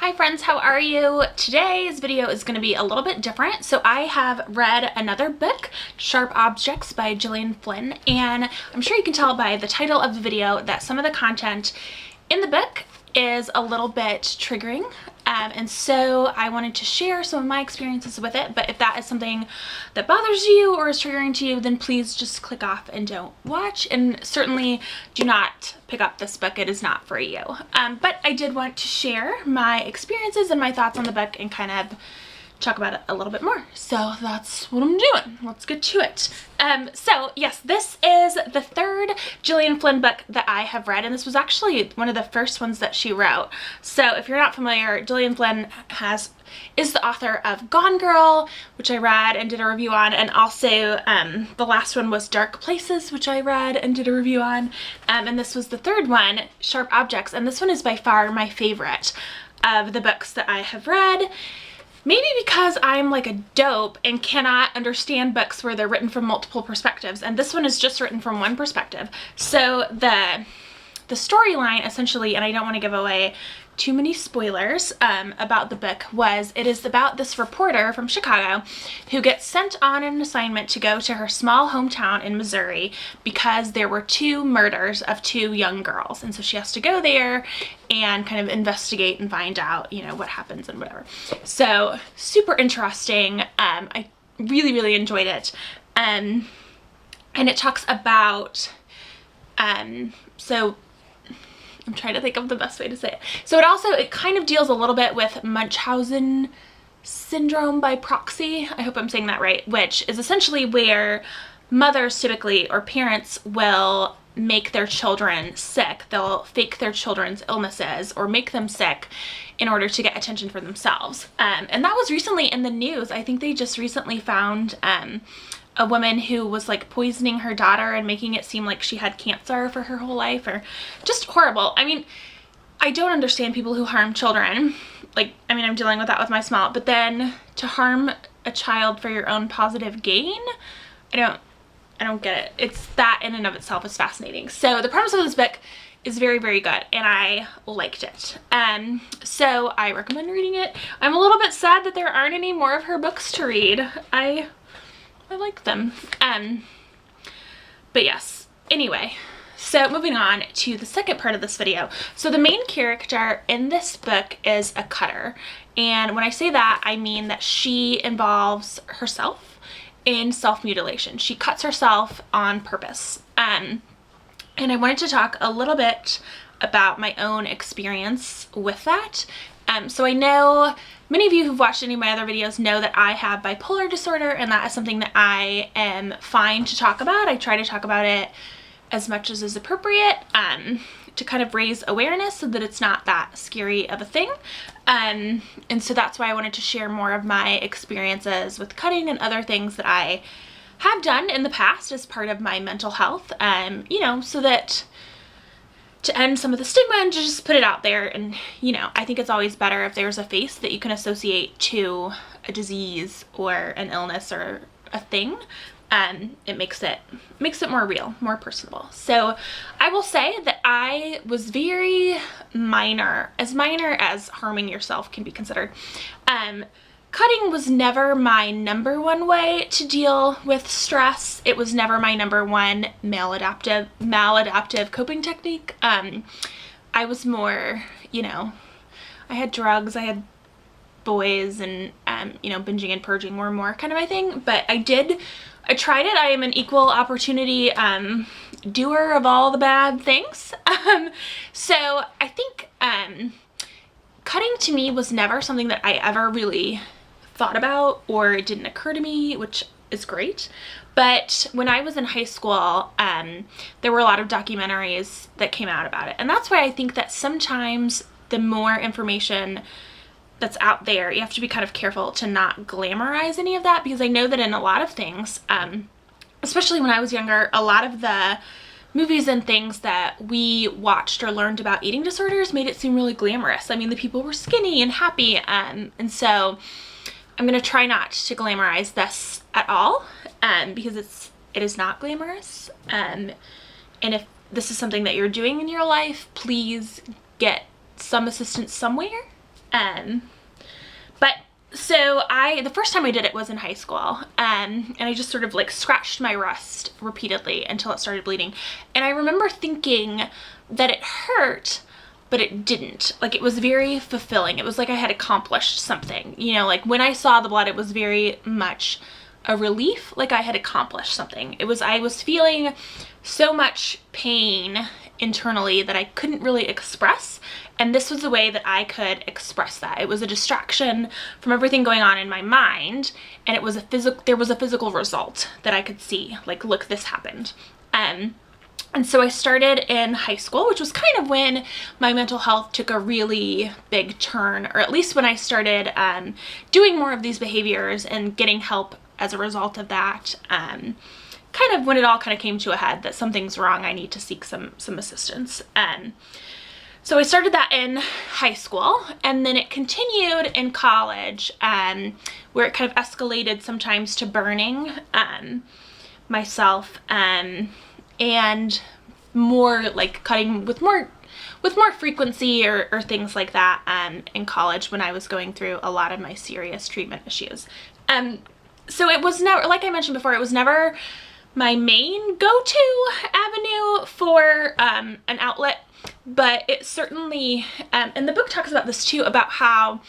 Hi friends, how are you? Today's video is going to be a little bit different. So I have read another book, Sharp Objects by Gillian Flynn, and I'm sure you can tell by the title of the video that some of the content in the book is a little bit triggering. And so I wanted to share some of my experiences with it, but if that is something that bothers you or is triggering to you, then please just click off and don't watch, and certainly do not pick up this book. It is not for you. But I did want to share my experiences and my thoughts on the book and kind of talk about it a little bit more. So that's what I'm doing. Let's get to it. So yes, this is the third Gillian Flynn book that I have read, and this was actually one of the first ones that she wrote. So if you're not familiar, Gillian Flynn is the author of Gone Girl, which I read and did a review on, and also the last one was Dark Places, which I read and did a review on, and this was the third one, Sharp Objects, and this one is by far my favorite of the books that I have read. Maybe because I'm like a dope and cannot understand books where they're written from multiple perspectives, and this one is just written from one perspective. So the storyline essentially, and I don't want to give away too many spoilers about the book, it is about this reporter from Chicago who gets sent on an assignment to go to her small hometown in Missouri because there were two murders of two young girls, and so she has to go there and kind of investigate and find out, you know, what happens and whatever. So super interesting. I really enjoyed it, and it talks about so I'm trying to think of the best way to say it. So it kind of deals a little bit with Munchausen syndrome by proxy. I hope I'm saying that right, which is essentially where mothers typically, or parents, will make their children sick. They'll fake their children's illnesses or make them sick in order to get attention for themselves. And that was recently in the news. I think they just recently found a woman who was like poisoning her daughter and making it seem like she had cancer for her whole life, or just horrible. I mean, I don't understand people who harm children. Like, I mean, I'm dealing with that with my small, but then to harm a child for your own positive gain, I don't get it. It's that in and of itself is fascinating. So the premise of this book is very good, and I liked it. So I recommend reading it. I'm a little bit sad that there aren't any more of her books to read. I like them. But yes, anyway, so moving on to the second part of this video. So the main character in this book is a cutter, and when I say that, I mean that she involves herself in self-mutilation. She cuts herself on purpose. And I wanted to talk a little bit about my own experience with that. So I know many of you who've watched any of my other videos know that I have bipolar disorder, and that is something that I am fine to talk about. I try to talk about it as much as is appropriate to kind of raise awareness so that it's not that scary of a thing. And so that's why I wanted to share more of my experiences with cutting and other things that I have done in the past as part of my mental health, you know, so that to end some of the stigma and to just put it out there. And, you know, I think it's always better if there's a face that you can associate to a disease or an illness or a thing. It makes it more real, more personable. So I will say that I was very minor as harming yourself can be considered. Cutting was never my number one way to deal with stress. It was never my number one maladaptive coping technique. I was more, you know, I had drugs, I had boys, and, you know, binging and purging were more kind of my thing. But I tried it. I am an equal opportunity doer of all the bad things. So I think cutting to me was never something that I ever really thought about, or it didn't occur to me, which is great. But when I was in high school, there were a lot of documentaries that came out about it, and that's why I think that sometimes the more information that's out there, you have to be kind of careful to not glamorize any of that, because I know that in a lot of things, especially when I was younger, a lot of the movies and things that we watched or learned about eating disorders made it seem really glamorous. I mean, the people were skinny and happy, and so I'm gonna try not to glamorize this at all, because it is not glamorous. And if this is something that you're doing in your life, please get some assistance somewhere. But so the first time I did it was in high school, and I just sort of like scratched my wrist repeatedly until it started bleeding. And I remember thinking that it hurt, but it didn't. Like, it was very fulfilling. It was like I had accomplished something, you know, like when I saw the blood, it was very much a relief, like I had accomplished something. I was feeling so much pain internally that I couldn't really express, and this was a way that I could express that. It was a distraction from everything going on in my mind, and it was there was a physical result that I could see, like, look, this happened. And so I started in high school, which was kind of when my mental health took a really big turn, or at least when I started doing more of these behaviors and getting help as a result of that. Kind of when it all kind of came to a head that something's wrong, I need to seek some assistance. So I started that in high school, and then it continued in college, where it kind of escalated sometimes to burning myself, and more like cutting with more frequency or things like that in college when I was going through a lot of my serious treatment issues. So it was never, like I mentioned before, it was never my main go-to avenue for an outlet, but it certainly, and the book talks about this too, about how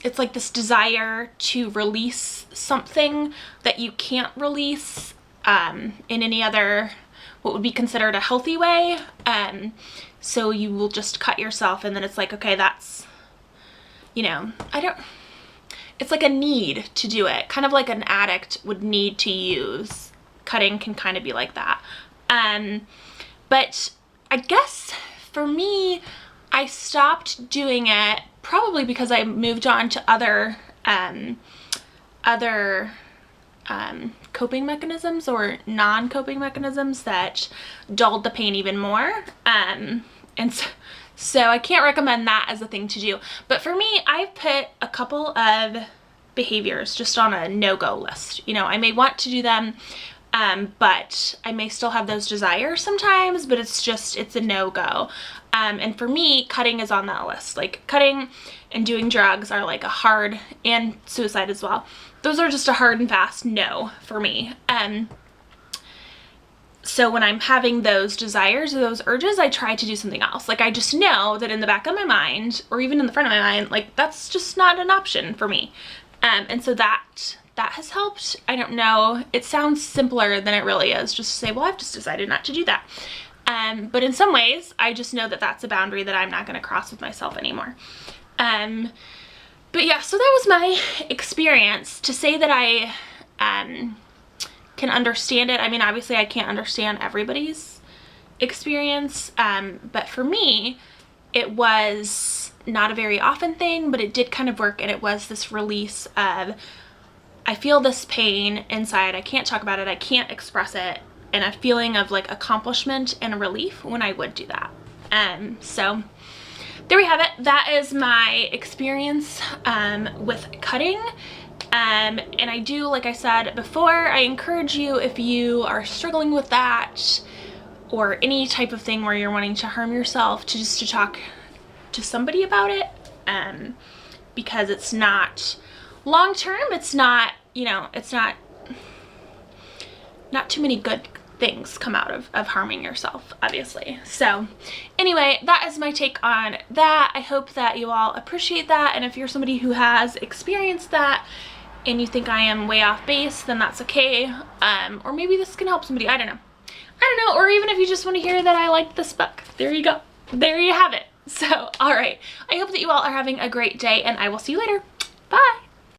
it's like this desire to release something that you can't release in any other, what would be considered a healthy way. So you will just cut yourself, and then it's like, okay, that's, you know, it's like a need to do it, kind of like an addict would need to use. Cutting can kind of be like that. But I guess for me, I stopped doing it probably because I moved on to other coping mechanisms or non-coping mechanisms that dulled the pain even more. And so I can't recommend that as a thing to do. But for me, I've put a couple of behaviors just on a no-go list. You know, I may want to do them, but I may still have those desires sometimes, but it's a no-go. And for me, cutting is on that list. Like, cutting and doing drugs are like a hard, and suicide as well. Those are just a hard and fast no for me. So when I'm having those desires or those urges, I try to do something else. Like, I just know that in the back of my mind, or even in the front of my mind, like, that's just not an option for me. And so that has helped. I don't know, it sounds simpler than it really is, just to say, well, I've just decided not to do that. But in some ways, I just know that that's a boundary that I'm not going to cross with myself anymore. But yeah, so that was my experience. To say that I can understand it, I mean, obviously I can't understand everybody's experience, but for me, it was not a very often thing, but it did kind of work, and it was this release of, I feel this pain inside, I can't talk about it, I can't express it, and a feeling of like accomplishment and relief when I would do that. So there we have it. That is my experience with cutting. And I do, like I said before, I encourage you, if you are struggling with that or any type of thing where you're wanting to harm yourself, to talk to somebody about it, because it's not long term, it's not, you know, it's not too many good things come out of harming yourself, obviously. So anyway, that is my take on that. I hope that you all appreciate that, and if you're somebody who has experienced that and you think I am way off base, then that's okay. Or maybe this can help somebody, I don't know, or even if you just want to hear that I liked this book, there you go, there you have it. So all right, I hope that you all are having a great day, and I will see you later. Bye.